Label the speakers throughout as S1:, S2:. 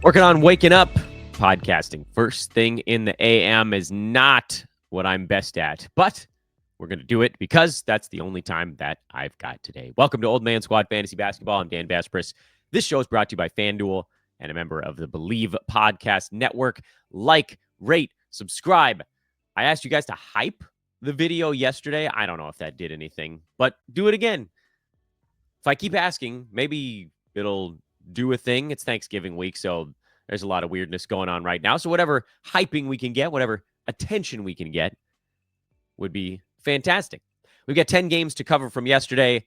S1: Working on waking up. Podcasting first thing in the AM is not what I'm best at, but we're going to do it because that's the only time that I've got today. Welcome to Old Man Squad Fantasy Basketball. I'm Dan Baspris. This show is brought to you by FanDuel and a member of the Believe Podcast Network. Like, rate, subscribe. I asked you guys to hype the video yesterday. I don't know if that did anything, but do it again. If I keep asking, maybe it'll do a thing. It's Thanksgiving week, so there's a lot of weirdness going on right now. So whatever hyping we can get, whatever attention we can get would be fantastic. We've got 10 games to cover from yesterday.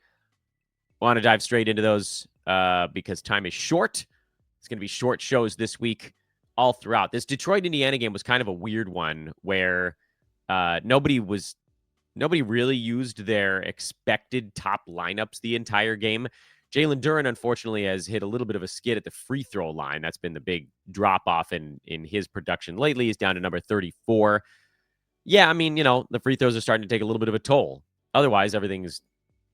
S1: Want to dive straight into those because time is short. It's going to be short shows this week all throughout. This Detroit-Indiana game was kind of a weird one where nobody really used their expected top lineups the entire game. Jalen Duren, unfortunately, has hit a little bit of a skid at the free throw line. That's been the big drop-off in his production lately. He's down to number 34. Yeah, I mean, the free throws are starting to take a little bit of a toll. Otherwise, everything's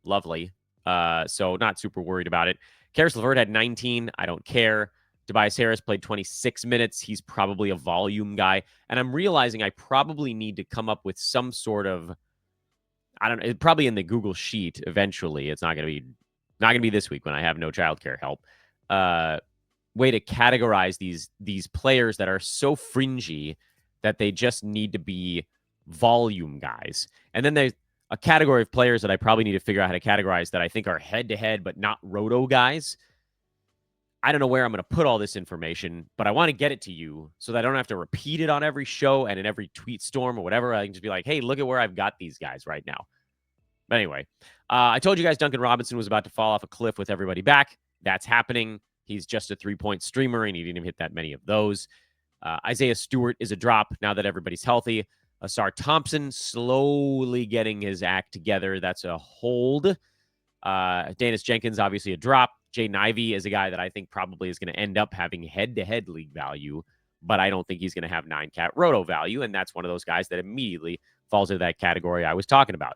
S1: lovely. So not super worried about it. Karis LeVert had 19. I don't care. Tobias Harris played 26 minutes. He's probably a volume guy. And I'm realizing I probably need to come up with some sort of, probably in the Google Sheet eventually. It's not going to be this week when I have no childcare help. Way to categorize these players that are so fringy that they just need to be volume guys. And then there's a category of players that I probably need to figure out how to categorize that I think are head-to-head but not roto guys. I don't know where I'm going to put all this information, but I want to get it to you so that I don't have to repeat it on every show and in every tweet storm or whatever. I can just be like, hey, look at where I've got these guys right now. But anyway, I told you guys Duncan Robinson was about to fall off a cliff with everybody back. That's happening. He's just a three-point streamer, and he didn't even hit that many of those. Isaiah Stewart is a drop now that everybody's healthy. Asar Thompson slowly getting his act together. That's a hold. Danis Jenkins, obviously a drop. Jaden Ivey is a guy that I think probably is going to end up having head-to-head league value, but I don't think he's going to have 9-cat roto value, and that's one of those guys that immediately falls into that category I was talking about.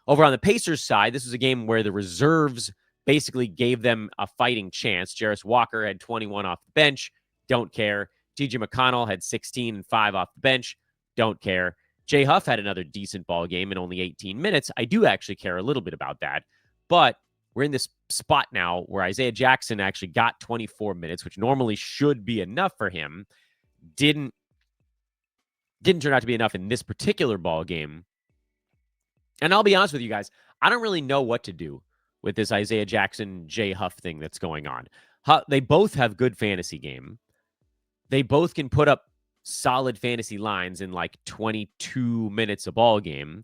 S1: Over on the Pacers side, this was a game where the reserves basically gave them a fighting chance. Jarris Walker had 21 off the bench. Don't care. T.J. McConnell had 16 and 5 off the bench. Don't care. Jay Huff had another decent ball game in only 18 minutes. I do actually care a little bit about that. But we're in this spot now where Isaiah Jackson actually got 24 minutes, which normally should be enough for him. Didn't turn out to be enough in this particular ball game. And I'll be honest with you guys, I don't really know what to do with this Isaiah Jackson, Jay Huff thing that's going on. They both have good fantasy game. They both can put up solid fantasy lines in like 22 minutes a ball game.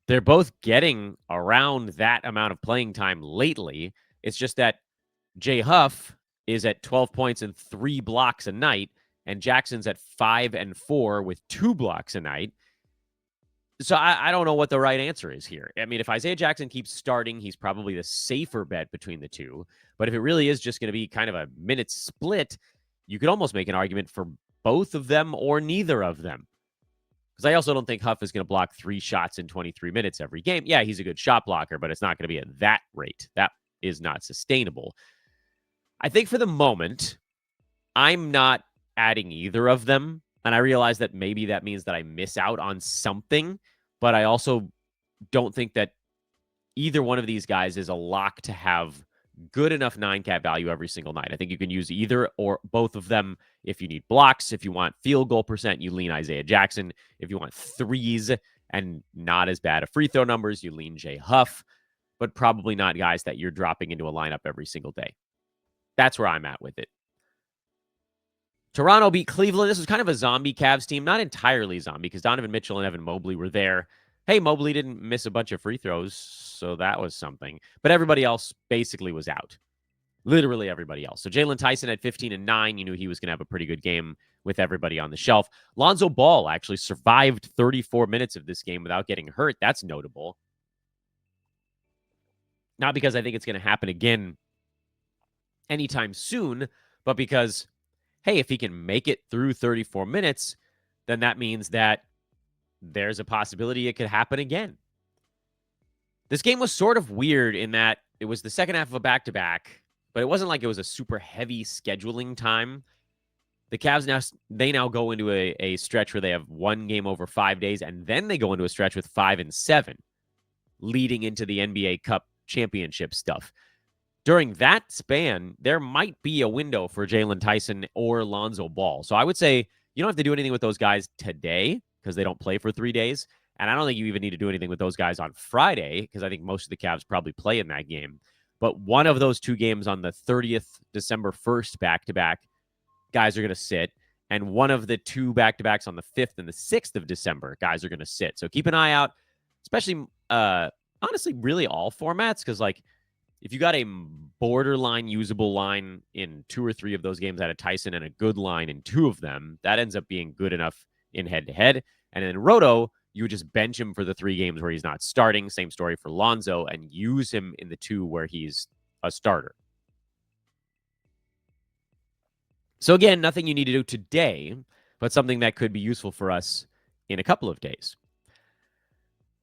S1: They're both getting around that amount of playing time lately. It's just that Jay Huff is at 12 points and 3 blocks a night, and Jackson's at 5 and 4 with 2 blocks a night. So I don't know what the right answer is here. I mean, if Isaiah Jackson keeps starting, he's probably the safer bet between the two. But if it really is just going to be kind of a minute split, you could almost make an argument for both of them or neither of them. Because I also don't think Huff is going to block 3 shots in 23 minutes every game. Yeah, he's a good shot blocker, but it's not going to be at that rate. That is not sustainable. I think for the moment, I'm not adding either of them. And I realize that maybe that means that I miss out on something, but I also don't think that either one of these guys is a lock to have good enough 9-cat value every single night. I think you can use either or both of them if you need blocks. If you want field goal percent, you lean Isaiah Jackson. If you want threes and not as bad of free throw numbers, you lean Jay Huff, but probably not guys that you're dropping into a lineup every single day. That's where I'm at with it. Toronto beat Cleveland. This was kind of a zombie Cavs team. Not entirely zombie because Donovan Mitchell and Evan Mobley were there. Hey, Mobley didn't miss a bunch of free throws, so that was something. But everybody else basically was out. Literally everybody else. So Jalen Tyson had 15 and 9. You knew he was going to have a pretty good game with everybody on the shelf. Lonzo Ball actually survived 34 minutes of this game without getting hurt. That's notable. Not because I think it's going to happen again anytime soon, but because, hey, if he can make it through 34 minutes, then that means that there's a possibility it could happen again. This game was sort of weird in that it was the second half of a back-to-back, but it wasn't like it was a super heavy scheduling time. The Cavs now go into a stretch where they have one game over 5 days, and then they go into a stretch with 5 and 7, leading into the NBA Cup championship stuff. During that span, there might be a window for Jalen Tyson or Lonzo Ball. So I would say you don't have to do anything with those guys today because they don't play for 3 days. And I don't think you even need to do anything with those guys on Friday because I think most of the Cavs probably play in that game. But one of those 2 games on the 30th, December 1st back-to-back, guys are going to sit. And one of the 2 back-to-backs on the 5th and the 6th of December, guys are going to sit. So keep an eye out, especially, honestly, really all formats because, like, if you got a borderline usable line in 2 or 3 of those games out of Tyson and a good line in 2 of them, that ends up being good enough in head-to-head. And in Roto, you would just bench him for the 3 games where he's not starting. Same story for Lonzo, and use him in the 2 where he's a starter. So again, nothing you need to do today, but something that could be useful for us in a couple of days.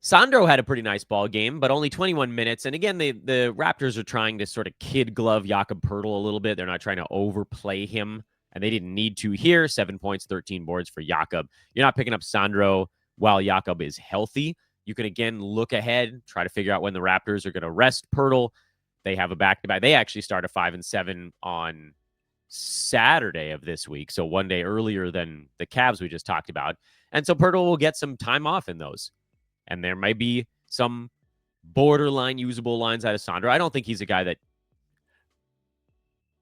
S1: Sandro had a pretty nice ball game, but only 21 minutes. And again, the Raptors are trying to sort of kid glove Jakob Poeltl a little bit. They're not trying to overplay him, and they didn't need to here. 7 points, 13 boards for Jakob. You're not picking up Sandro while Jakob is healthy. You can, again, look ahead, try to figure out when the Raptors are going to rest Poeltl. They have a back-to-back. They actually start a 5 and 7 on Saturday of this week, so one day earlier than the Cavs we just talked about. And so Poeltl will get some time off in those. And there might be some borderline usable lines out of Sandro. I don't think he's a guy that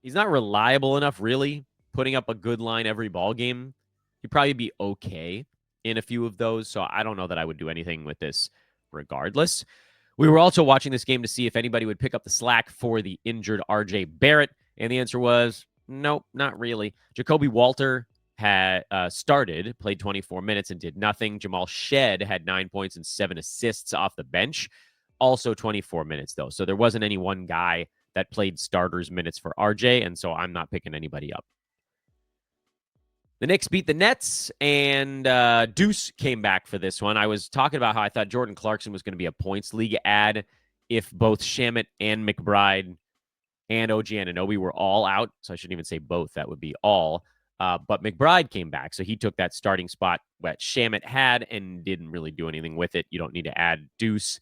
S1: he's not reliable enough, really, putting up a good line every ball game. He'd probably be okay in a few of those. So I don't know that I would do anything with this regardless. We were also watching this game to see if anybody would pick up the slack for the injured RJ Barrett. And the answer was nope, not really. Jacoby Walter had started, played 24 minutes and did nothing. Jamal Shed had 9 points and 7 assists off the bench. Also 24 minutes, though. So there wasn't any one guy that played starters minutes for RJ, and so I'm not picking anybody up. The Knicks beat the Nets, and Deuce came back for this one. I was talking about how I thought Jordan Clarkson was going to be a points league ad if both Shamet and McBride and OG Anunoby were all out. So I shouldn't even say both. That would be all. But McBride came back, so he took that starting spot that Shamet had and didn't really do anything with it. You don't need to add Deuce.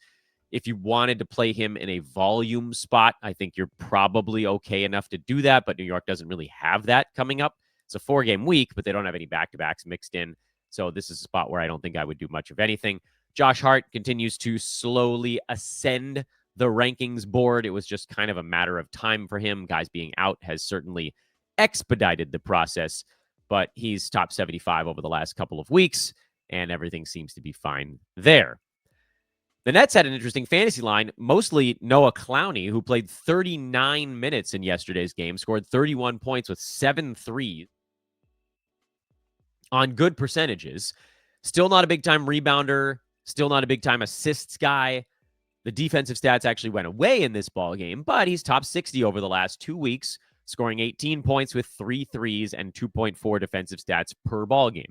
S1: If you wanted to play him in a volume spot, I think you're probably okay enough to do that, but New York doesn't really have that coming up. It's a 4-game week, but they don't have any back-to-backs mixed in. So this is a spot where I don't think I would do much of anything. Josh Hart continues to slowly ascend the rankings board. It was just kind of a matter of time for him. Guys being out has certainly expedited the process, but he's top 75 over the last couple of weeks, and everything seems to be fine there. The Nets had an interesting fantasy line, mostly Noah Clowney, who played 39 minutes in yesterday's game, scored 31 points with 7 threes on good percentages. Still not a big-time rebounder, still not a big-time assists guy. The defensive stats actually went away in this ball game, but he's top 60 over the last 2 weeks, scoring 18 points with 3 threes and 2.4 defensive stats per ball game.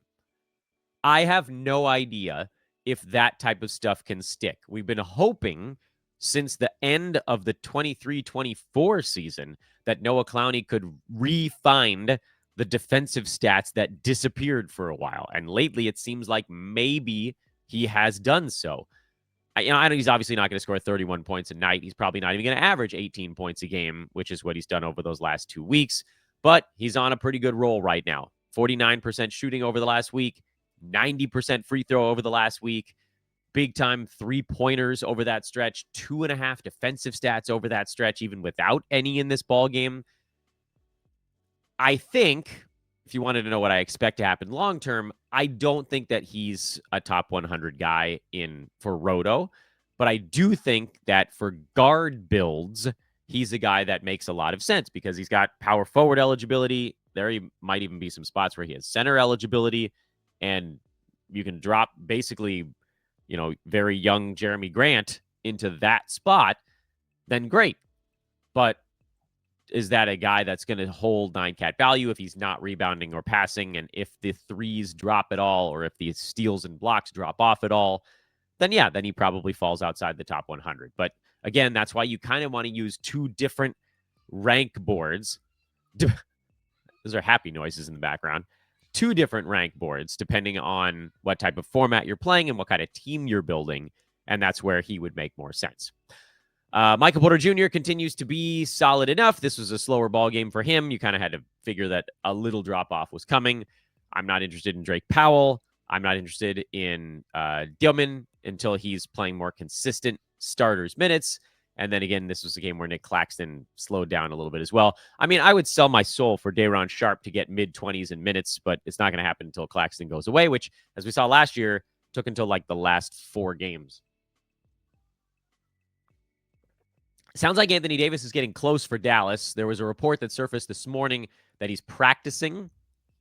S1: I have no idea if that type of stuff can stick. We've been hoping since the end of the 23-24 season that Noah Clowney could re-find the defensive stats that disappeared for a while. And lately, it seems like maybe he has done so. I know he's obviously not going to score 31 points a night. He's probably not even going to average 18 points a game, which is what he's done over those last 2 weeks. But he's on a pretty good roll right now. 49% shooting over the last week, 90% free throw over the last week, big-time three-pointers over that stretch, 2.5 defensive stats over that stretch, even without any in this ball game. I think, if you wanted to know what I expect to happen long-term, I don't think that he's a top 100 guy for Roto, but I do think that for guard builds, he's a guy that makes a lot of sense because he's got power forward eligibility. There might even be some spots where he has center eligibility, and you can drop basically, very young Jeremy Grant into that spot, then great. But is that a guy that's going to hold 9-cat value if he's not rebounding or passing? And if the threes drop at all, or if the steals and blocks drop off at all, then he probably falls outside the top 100. But again, that's why you kind of want to use 2 different rank boards. Those are happy noises in the background. 2 different rank boards, depending on what type of format you're playing and what kind of team you're building. And that's where he would make more sense. Michael Porter Jr. continues to be solid enough. This was a slower ball game for him. You kind of had to figure that a little drop off was coming. I'm not interested in Drake Powell. I'm not interested in Dillman until he's playing more consistent starters minutes. And then again, this was a game where Nick Claxton slowed down a little bit as well. I mean, I would sell my soul for Day'Ron Sharpe to get mid-20s in minutes, but it's not going to happen until Claxton goes away, which, as we saw last year, took until like the last 4 games. Sounds like Anthony Davis is getting close for Dallas. There was a report that surfaced this morning that he's practicing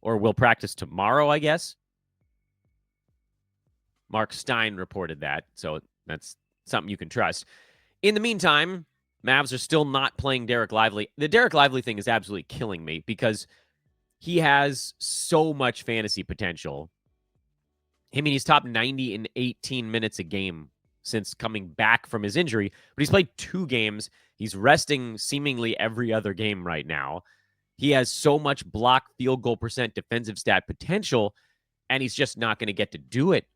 S1: or will practice tomorrow, I guess. Mark Stein reported that, so that's something you can trust. In the meantime, Mavs are still not playing Derek Lively. The Derek Lively thing is absolutely killing me because he has so much fantasy potential. I mean, he's top 90 in 18 minutes a game since coming back from his injury, but he's played 2 games. He's resting seemingly every other game right now. He has so much block, field goal percent, defensive stat potential, and he's just not going to get to do it.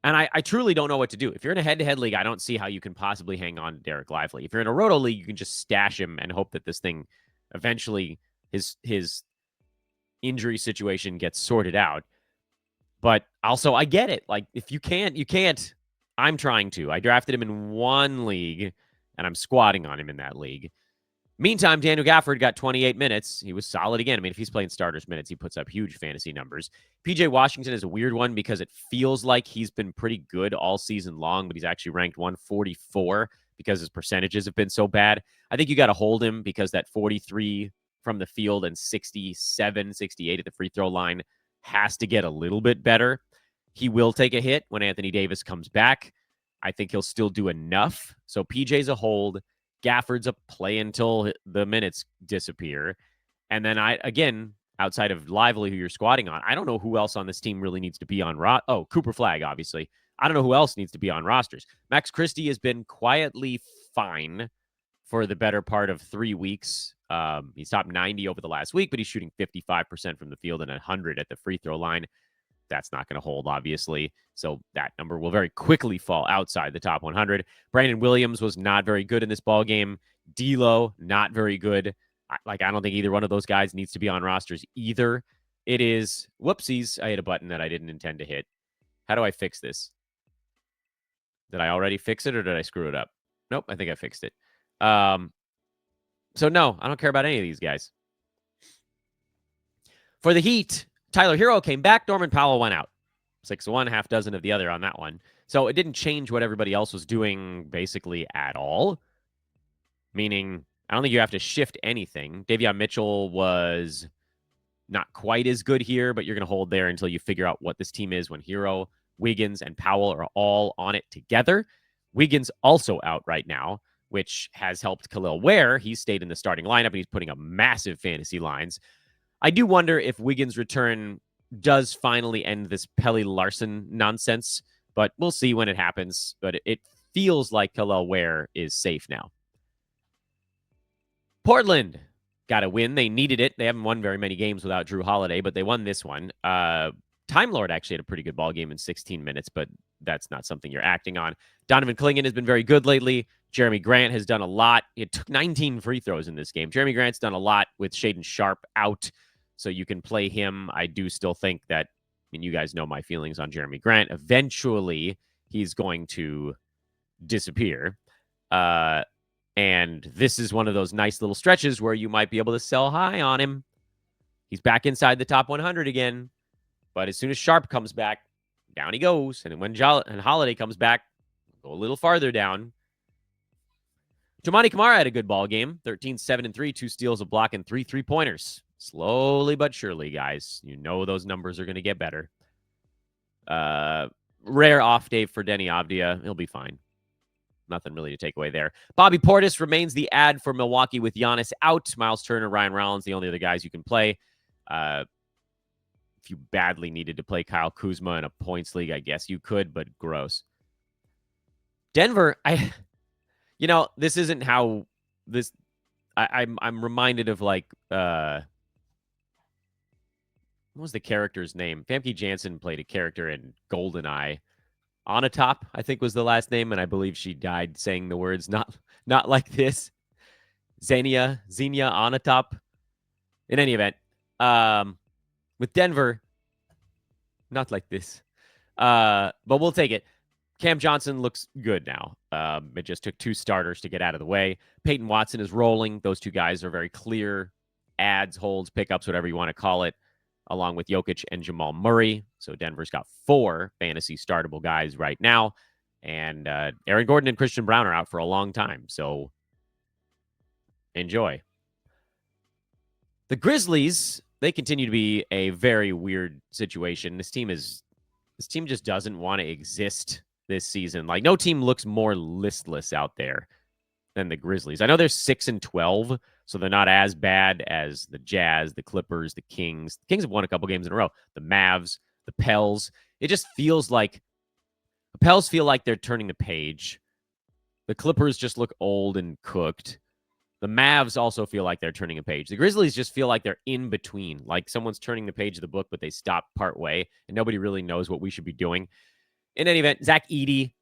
S1: And I truly don't know what to do. If you're in a head-to-head league, I don't see how you can possibly hang on to Derek Lively. If you're in a roto league, you can just stash him and hope that this thing eventually, his injury situation gets sorted out. But also, I get it. Like, if you can't, you can't. I'm trying to. I drafted him in 1 league, and I'm squatting on him in that league. Meantime, Daniel Gafford got 28 minutes. He was solid again. I mean, if he's playing starters minutes, he puts up huge fantasy numbers. PJ Washington is a weird one because it feels like he's been pretty good all season long, but he's actually ranked 144 because his percentages have been so bad. I think you got to hold him because that 43 from the field and 67, 68 at the free throw line has to get a little bit better. He will take a hit when Anthony Davis comes back. I think he'll still do enough. So PJ's a hold. Gafford's a play until the minutes disappear. And then again, outside of Lively, who you're squatting on, I don't know who else on this team really needs to be on Cooper Flagg, obviously. I don't know who else needs to be on rosters. Max Christie has been quietly fine for the better part of 3 weeks. He's top 90 over the last week, but he's shooting 55% from the field and 100 at the free throw line. That's not going to hold, obviously. So that number will very quickly fall outside the top 100. Brandon Williams was not very good in this ball game. D'Lo, not very good. I don't think either one of those guys needs to be on rosters either. It is, whoopsies, I hit a button that I didn't intend to hit. How do I fix this? Did I already fix it or did I screw it up? Nope, I think I fixed it. So no, I don't care about any of these guys. For the Heat, Tyler Hero came back. Norman Powell went out. 6 of one, half dozen of the other on that one. So it didn't change what everybody else was doing basically at all. Meaning, I don't think you have to shift anything. Davion Mitchell was not quite as good here, but you're going to hold there until you figure out what this team is when Hero, Wiggins, and Powell are all on it together. Wiggins also out right now, which has helped Khalil Ware. He stayed in the starting lineup, and he's putting up massive fantasy lines. I do wonder if Wiggins' return does finally end this Pelly Larson nonsense, but we'll see when it happens. But it feels like Khalil Ware is safe now. Portland got a win. They needed it. They haven't won very many games without Drew Holiday, but they won this one. Time Lord actually had a pretty good ball game in 16 minutes, but that's not something you're acting on. Donovan Clingan has been very good lately. Jeremy Grant has done a lot. It took 19 free throws in this game. Jeremy Grant's done a lot with Shaedon Sharpe out, so you can play him. I do still think that, you guys know my feelings on Jeremy Grant. Eventually, he's going to disappear. And this is one of those nice little stretches where you might be able to sell high on him. He's back inside the top 100 again. But as soon as Sharpe comes back, down he goes. And when Holiday comes back, go a little farther down. Toumani Camara had a good ball game. 13, 7, and 3, 2 steals, a block, and 3 3-pointers. Slowly but surely, guys. You know those numbers are going to get better. Rare off day for Denny Avdia. He'll be fine. Nothing really to take away there. Bobby Portis remains the ad for Milwaukee with Giannis out. Miles Turner, Ryan Rollins, the only other guys you can play. If you badly needed to play Kyle Kuzma in a points league, I guess you could, but gross. Denver, this isn't how this. I'm reminded of like what was the character's name? Famke Janssen played a character in GoldenEye. Onatop, I think, was the last name, and I believe she died saying the words not like this. Xenia Onatop. In any event, with Denver, not like this. But we'll take it. Cam Johnson looks good now. It just took 2 starters to get out of the way. Peyton Watson is rolling. Those 2 guys are very clear adds, holds, pickups, whatever you want to call it, along with Jokic and Jamal Murray. So Denver's got 4 fantasy startable guys right now. And Aaron Gordon and Christian Brown are out for a long time. So enjoy. The Grizzlies, they continue to be a very weird situation. This team just doesn't want to exist this season. Like, no team looks more listless out there than the Grizzlies. I know they're 6-12, so they're not as bad as the Jazz, the Clippers, the Kings. The Kings have won a couple games in a row. The Mavs, the Pels. It just feels like the Pels feel like they're turning the page. The Clippers just look old and cooked. The Mavs also feel like they're turning a page. The Grizzlies just feel like they're in between, like someone's turning the page of the book, but they stop part way, and nobody really knows what we should be doing. In any event, Zach Edey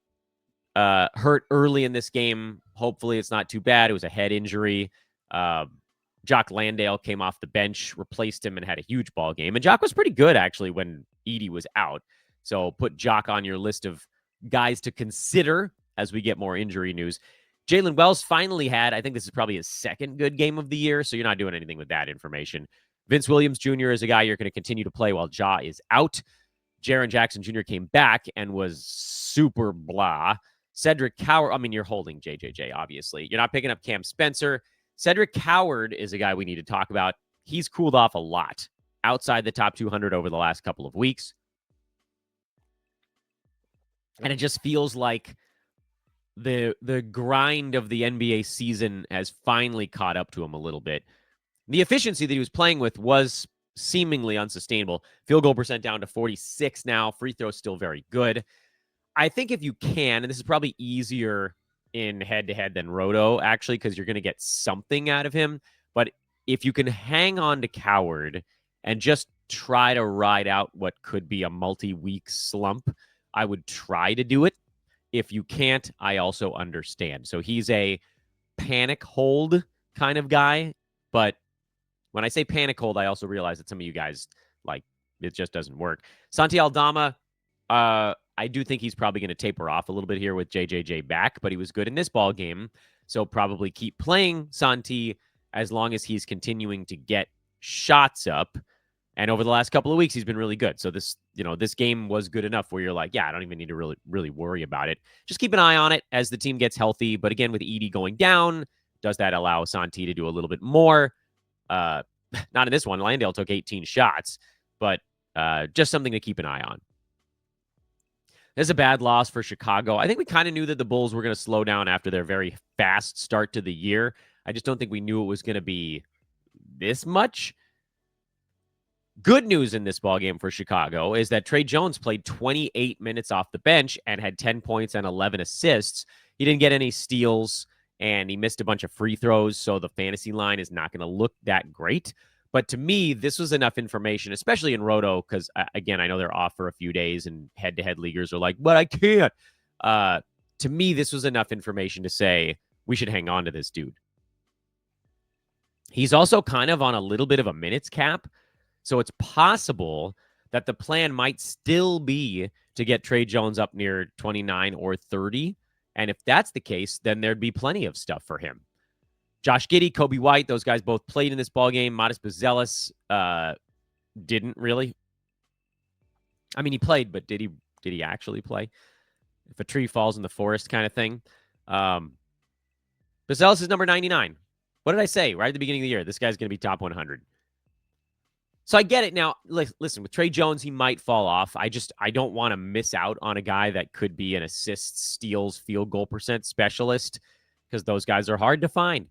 S1: hurt early in this game. Hopefully it's not too bad. It was a head injury. Jock Landale came off the bench, replaced him, and had a huge ball game. And Jock was pretty good, actually, when Edey was out. So put Jock on your list of guys to consider as we get more injury news. Jalen Wells finally had, I think this is probably his 2nd good game of the year, so you're not doing anything with that information. Vince Williams Jr. is a guy you're going to continue to play while Ja is out. Jaren Jackson Jr. came back and was super blah. Cedric Coward, you're holding JJJ, obviously. You're not picking up Cam Spencer. Cedric Coward is a guy we need to talk about. He's cooled off a lot outside the top 200 over the last couple of weeks. And it just feels like the grind of the NBA season has finally caught up to him a little bit. The efficiency that he was playing with was seemingly unsustainable. Field goal percent down to 46 now. Free throw still very good. I think if you can, and this is probably easier in head-to-head than Roto, actually, because you're going to get something out of him. But if you can hang on to Coward and just try to ride out what could be a multi-week slump, I would try to do it. If you can't, I also understand. So he's a panic hold kind of guy. But when I say panic hold, I also realize that some of you guys, like, it just doesn't work. Santi Aldama, I do think he's probably going to taper off a little bit here with JJJ back, but he was good in this ball game. So probably keep playing Santi as long as he's continuing to get shots up. And over the last couple of weeks, he's been really good. So this game was good enough where you're like, yeah, I don't even need to really worry about it. Just keep an eye on it as the team gets healthy. But again, with Edey going down, does that allow Santi to do a little bit more? Not in this one. Landale took 18 shots, but just something to keep an eye on. This is a bad loss for Chicago. I think we kind of knew that the Bulls were going to slow down after their very fast start to the year. I just don't think we knew it was going to be this much. Good news in this ballgame for Chicago is that Trey Jones played 28 minutes off the bench and had 10 points and 11 assists. He didn't get any steals, and he missed a bunch of free throws, so the fantasy line is not going to look that great. But to me, this was enough information, especially in Roto, because, again, I know they're off for a few days, and head-to-head leaguers are like, but I can't. To me, this was enough information to say we should hang on to this dude. He's also kind of on a little bit of a minutes cap, so it's possible that the plan might still be to get Trey Jones up near 29 or 30. And if that's the case, then there'd be plenty of stuff for him. Josh Giddey, Kobe White, those guys both played in this ballgame. Modest Buzelis didn't really. I mean, he played, but did he actually play? If a tree falls in the forest kind of thing. Buzelis is number 99. What did I say right at the beginning of the year? This guy's going to be top 100. So I get it. Now, listen, with Trey Jones, he might fall off. I don't want to miss out on a guy that could be an assists, steals, field goal percent specialist because those guys are hard to find.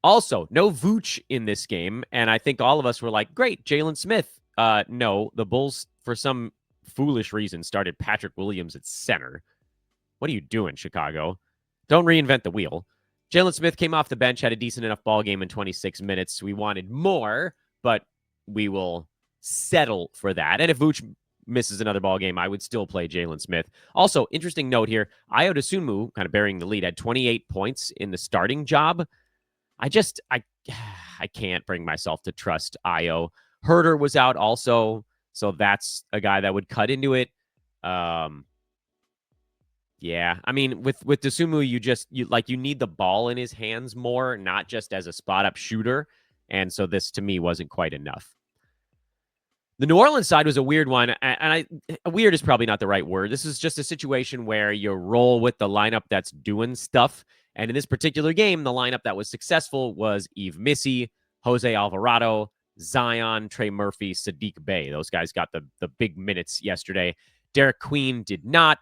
S1: Also, no Vooch in this game, and I think all of us were like, great, Jalen Smith. No, the Bulls, for some foolish reason, started Patrick Williams at center. What are you doing, Chicago? Don't reinvent the wheel. Jalen Smith came off the bench, had a decent enough ball game in 26 minutes. We wanted more, but we will settle for that. And if Vooch misses another ball game, I would still play Jalen Smith. Also, interesting note here, Ayo Dosunmu, kind of bearing the lead, had 28 points in the starting job. I can't bring myself to trust Ayo. Herter was out also, so that's a guy that would cut into it. Yeah, I mean, with Dosunmu, you need the ball in his hands more, not just as a spot up shooter. And so this to me wasn't quite enough. The New Orleans side was a weird one, and weird is probably not the right word. This is just a situation where you roll with the lineup that's doing stuff. And in this particular game, the lineup that was successful was Yves Missy, Jose Alvarado, Zion, Trey Murphy, Sadiq Bey. Those guys got the big minutes yesterday. Derek Queen did not.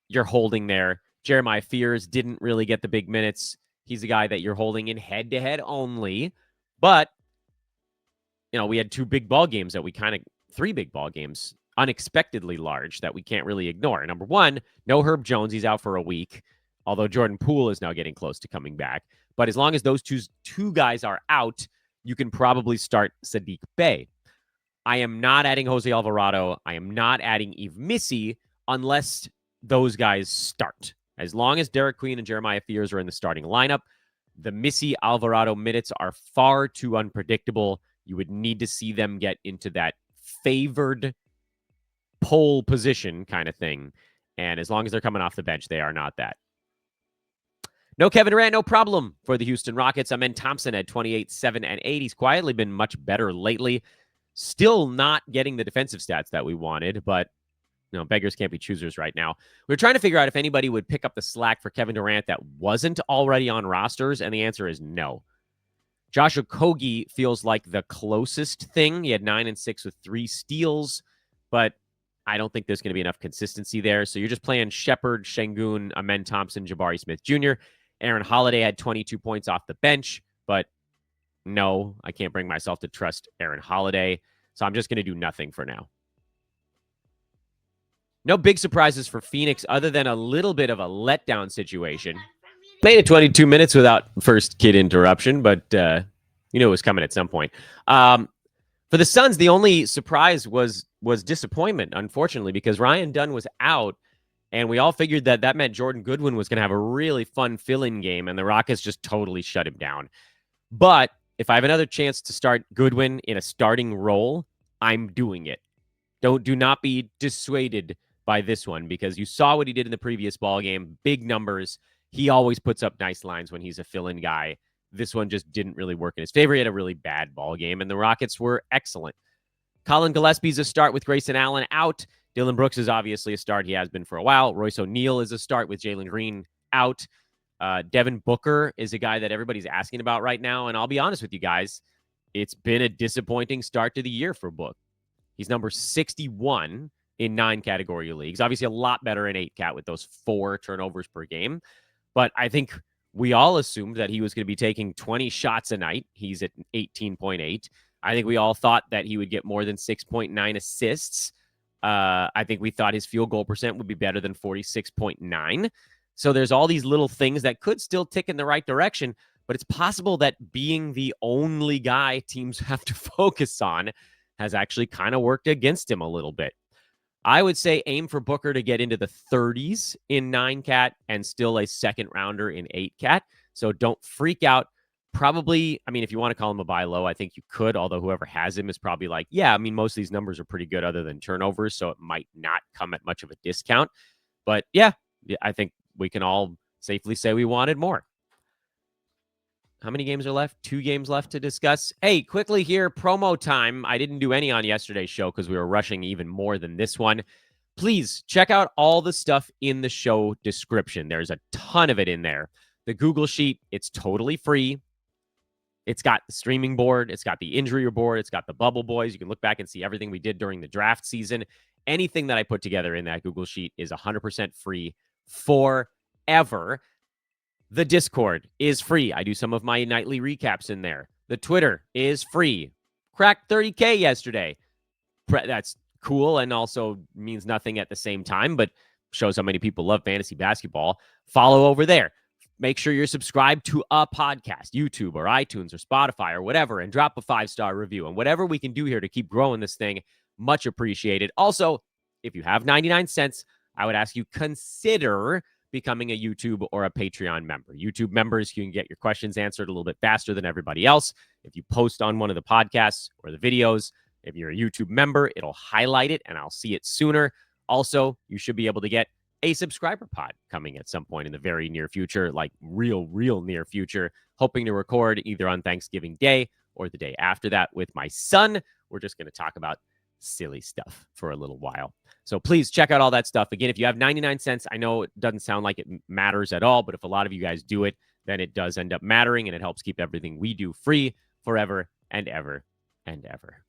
S1: You're holding there. Jeremiah Fears didn't really get the big minutes. He's a guy that you're holding in head-to-head only. But we had three big ball games unexpectedly large that we can't really ignore. Number one, no Herb Jones. He's out for a week, although Jordan Poole is now getting close to coming back. But as long as those two guys are out, you can probably start Sadiq Bey. I am not adding Jose Alvarado. I am not adding Yves Missy unless those guys start. As long as Derek Queen and Jeremiah Fears are in the starting lineup, the Missy Alvarado minutes are far too unpredictable. You would need to see them get into that favored pole position kind of thing. And as long as they're coming off the bench, they are not that. No Kevin Durant, no problem for the Houston Rockets. Amen Thompson had 28, 7, and 8. He's quietly been much better lately. Still not getting the defensive stats that we wanted, but beggars can't be choosers right now. We're trying to figure out if anybody would pick up the slack for Kevin Durant that wasn't already on rosters, and the answer is no. Josh Okogie feels like the closest thing. He had 9 and 6 with 3 steals, but I don't think there's going to be enough consistency there. So you're just playing Shepard, Şengün, Amen Thompson, Jabari Smith Jr. Aaron Holiday had 22 points off the bench, but no, I can't bring myself to trust Aaron Holiday. So I'm just going to do nothing for now. No big surprises for Phoenix other than a little bit of a letdown situation. Made it 22 minutes without first kid interruption, but it was coming at some point. For the Suns, the only surprise was disappointment, unfortunately, because Ryan Dunn was out, and we all figured that meant Jordan Goodwin was going to have a really fun fill-in game, and the Rockets just totally shut him down. But if I have another chance to start Goodwin in a starting role, I'm doing it. Do not be dissuaded by this one, because you saw what he did in the previous ball game. Big numbers. He always puts up nice lines when he's a fill-in guy. This one just didn't really work in his favor. He had a really bad ball game, and the Rockets were excellent. Colin Gillespie's a start with Grayson Allen out. Dylan Brooks is obviously a start. He has been for a while. Royce O'Neal is a start with Jalen Green out. Devin Booker is a guy that everybody's asking about right now, and I'll be honest with you guys, it's been a disappointing start to the year for Book. He's number 61 in 9 category leagues. Obviously a lot better in 8-cat with those 4 turnovers per game. But I think we all assumed that he was going to be taking 20 shots a night. He's at 18.8. I think we all thought that he would get more than 6.9 assists. I think we thought his field goal percent would be better than 46.9. So there's all these little things that could still tick in the right direction, but it's possible that being the only guy teams have to focus on has actually kind of worked against him a little bit. I would say aim for Booker to get into the 30s in 9-cat and still a second rounder in 8-cat. So don't freak out. Probably, if you want to call him a buy low, I think you could, although whoever has him is probably like, yeah, most of these numbers are pretty good other than turnovers, so it might not come at much of a discount. But yeah, I think we can all safely say we wanted more. How many games are left? 2 games left to discuss. Hey, quickly here, promo time. I didn't do any on yesterday's show because we were rushing even more than this one. Please check out all the stuff in the show description. There's a ton of it in there. The Google Sheet, it's totally free. It's got the streaming board. It's got the injury report. It's got the bubble boys. You can look back and see everything we did during the draft season. Anything that I put together in that Google Sheet is 100% free forever. The Discord is free. I do some of my nightly recaps in there. The Twitter is free. Cracked 30K yesterday. That's cool and also means nothing at the same time, but shows how many people love fantasy basketball. Follow over there. make sure you're subscribed to a podcast, YouTube or iTunes or Spotify or whatever, and drop a 5-star review. And whatever we can do here to keep growing this thing, much appreciated. Also, if you have 99 cents, I would ask you consider becoming a YouTube or a Patreon member. YouTube members, you can get your questions answered a little bit faster than everybody else. If you post on one of the podcasts or the videos, if you're a YouTube member, it'll highlight it and I'll see it sooner. Also, you should be able to get a subscriber pod coming at some point in the very near future, like real near future, hoping to record either on Thanksgiving Day or the day after that with my son. We're just going to talk about silly stuff for a little while. So please check out all that stuff. Again, if you have 99 cents, I know it doesn't sound like it matters at all, but if a lot of you guys do it, then it does end up mattering and it helps keep everything we do free forever and ever and ever.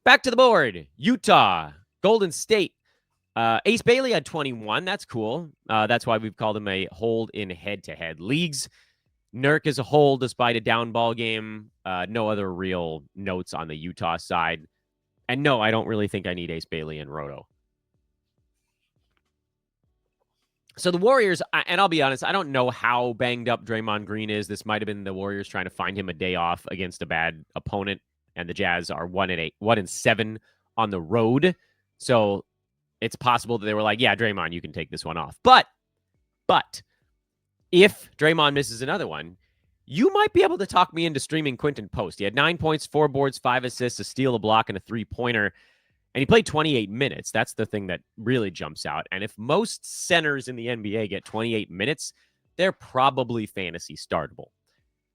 S1: Back to the board. Utah, Golden State. Ace Bailey had 21. That's cool. That's why we've called him a hold in head-to-head leagues. Nurk is a hold despite a down ball game. No other real notes on the Utah side. And no, I don't really think I need Ace Bailey and Roto. So the Warriors, and I'll be honest, I don't know how banged up Draymond Green is. This might have been the Warriors trying to find him a day off against a bad opponent. And the Jazz are 1-7 on the road. So it's possible that they were like, yeah, Draymond, you can take this one off. But if Draymond misses another one, you might be able to talk me into streaming Quinten Post. He had 9 points, 4 boards, 5 assists, a steal, a block, and a 3-pointer. And he played 28 minutes. That's the thing that really jumps out. And if most centers in the NBA get 28 minutes, they're probably fantasy startable.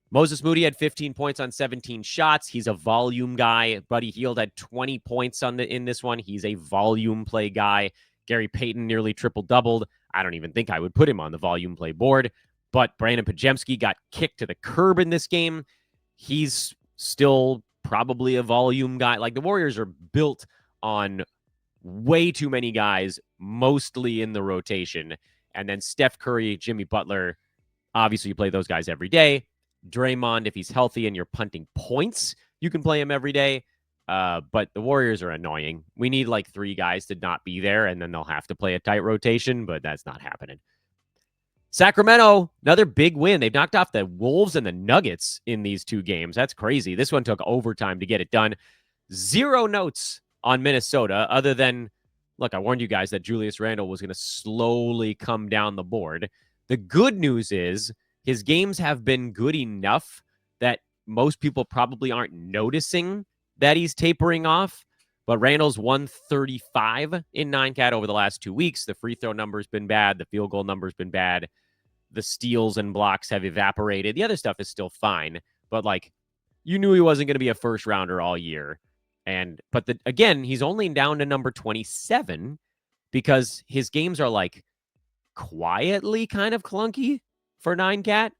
S1: Moses Moody had 15 points on 17 shots. He's a volume guy. Buddy Hield had 20 points in this one. He's a volume play guy. Gary Payton nearly triple-doubled. I don't even think I would put him on the volume play board. But Brandon Pajemski got kicked to the curb in this game. He's still probably a volume guy. Like, the Warriors are built on way too many guys, mostly in the rotation. And then Steph Curry, Jimmy Butler, obviously you play those guys every day. Draymond, if he's healthy and you're punting points, you can play him every day. But the Warriors are annoying. We need like 3 guys to not be there, and then they'll have to play a tight rotation, but that's not happening. Sacramento, another big win. They've knocked off the Wolves and the Nuggets in these 2 games. That's crazy. This one took overtime to get it done. 0 notes on Minnesota, other than, look, I warned you guys that Julius Randle was going to slowly come down the board. The good news is his games have been good enough that most people probably aren't noticing that he's tapering off. But Randall's 135 in 9-cat over the last 2 weeks. The free throw number's been bad. The field goal number's been bad. The steals and blocks have evaporated. The other stuff is still fine. But, like, you knew he wasn't going to be a first rounder all year. But again, he's only down to number 27 because his games are, like, quietly kind of clunky for 9-cat.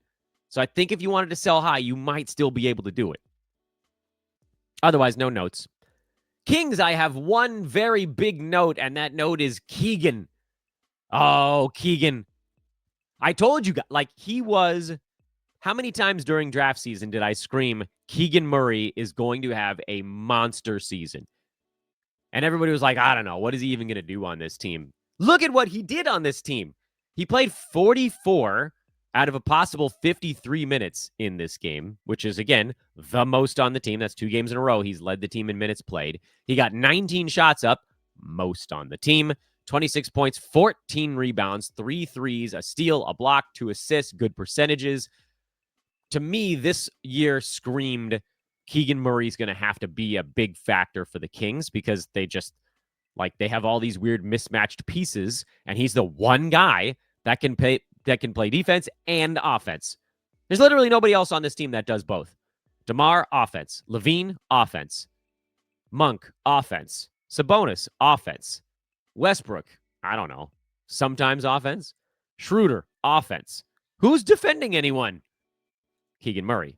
S1: So I think if you wanted to sell high, you might still be able to do it. Otherwise, no notes. Kings, I have one very big note, and that note is Keegan. Oh, Keegan. I told you guys, like, he was, how many times during draft season did I scream, Keegan Murray is going to have a monster season? And everybody was like, I don't know, what is he even going to do on this team? Look at what he did on this team. He played 44 out of a possible 53 minutes in this game, which is, again, the most on the team. That's 2 games in a row. He's led the team in minutes played. He got 19 shots up, most on the team, 26 points, 14 rebounds, 3 threes, a steal, a block, 2 assists, good percentages. To me, this year screamed Keegan Murray's going to have to be a big factor for the Kings because they just, like, they have all these weird mismatched pieces, and he's the one guy that can play defense and offense. There's literally nobody else on this team that does both. DeMar, offense. Levine, offense. Monk, offense. Sabonis, offense. Westbrook, I don't know. Sometimes offense. Schroeder, offense. Who's defending anyone? Keegan Murray.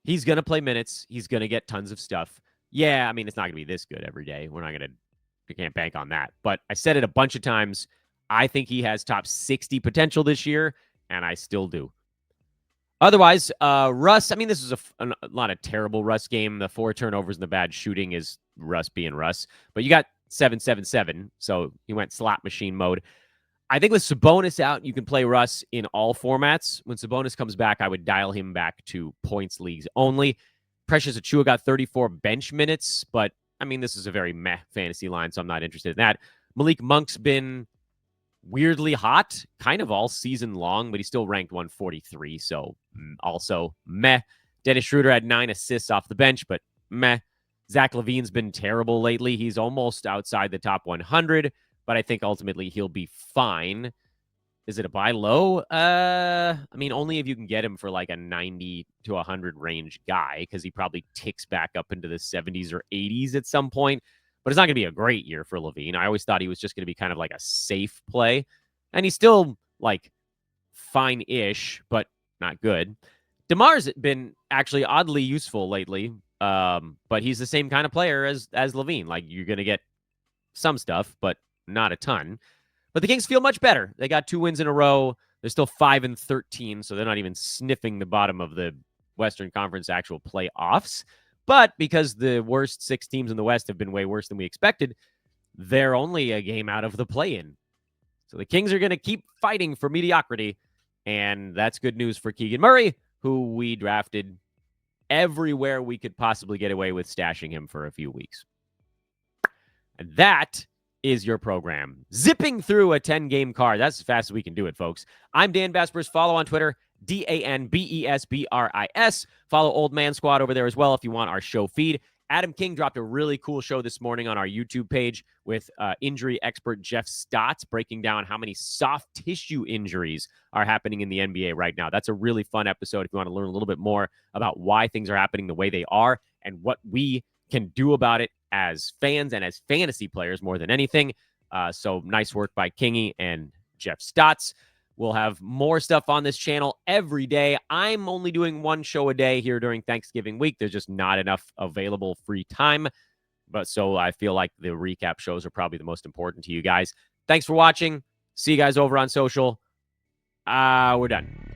S1: He's going to play minutes. He's going to get tons of stuff. Yeah, I mean, it's not going to be this good every day. We can't bank on that. But I said it a bunch of times. I think he has top 60 potential this year, and I still do. Otherwise, Russ, I mean, this is a lot of terrible Russ game. The 4 turnovers and the bad shooting is Russ being Russ. But you got 7-7-7, so he went slot machine mode. I think with Sabonis out, you can play Russ in all formats. When Sabonis comes back, I would dial him back to points leagues only. Precious Achiuwa got 34 bench minutes, but I mean, this is a very meh fantasy line, so I'm not interested in that. Malik Monk's been weirdly hot kind of all season long, but he's still ranked 143, so also meh. Dennis Schroeder had 9 assists off the bench, but meh. Zach LaVine's been terrible lately. He's almost outside the top 100, but I think ultimately he'll be fine. Is it a buy low? I mean, only if you can get him for like a 90 to 100 range guy, because he probably ticks back up into the 70s or 80s at some point. But it's not going to be a great year for LaVine. I always thought he was just going to be kind of like a safe play. And he's still like fine-ish, but not good. DeMar's been actually oddly useful lately. But he's the same kind of player as LaVine. Like, you're going to get some stuff, but not a ton. But the Kings feel much better. They got 2 wins in a row. They're still 5-13, so they're not even sniffing the bottom of the Western Conference actual playoffs. But because the worst 6 teams in the West have been way worse than we expected, they're only a game out of the play-in. So the Kings are going to keep fighting for mediocrity, and that's good news for Keegan Murray, who we drafted everywhere we could possibly get away with stashing him for a few weeks. And that is your program. Zipping through a 10-game card. That's as fast as we can do it, folks. I'm Dan Besbris. Follow on Twitter, DanBesBris. Follow Old Man Squad over there as well if you want our show feed. Adam King dropped a really cool show this morning on our YouTube page with injury expert Jeff Stotts breaking down how many soft tissue injuries are happening in the NBA right now. That's a really fun episode if you want to learn a little bit more about why things are happening the way they are and what we can do about it as fans and as fantasy players more than anything. So nice work by Kingy and Jeff Stotts. We'll have more stuff on this channel every day. I'm only doing 1 show a day here during Thanksgiving week. There's just not enough available free time. But so I feel like the recap shows are probably the most important to you guys. Thanks for watching. See you guys over on social. We're done.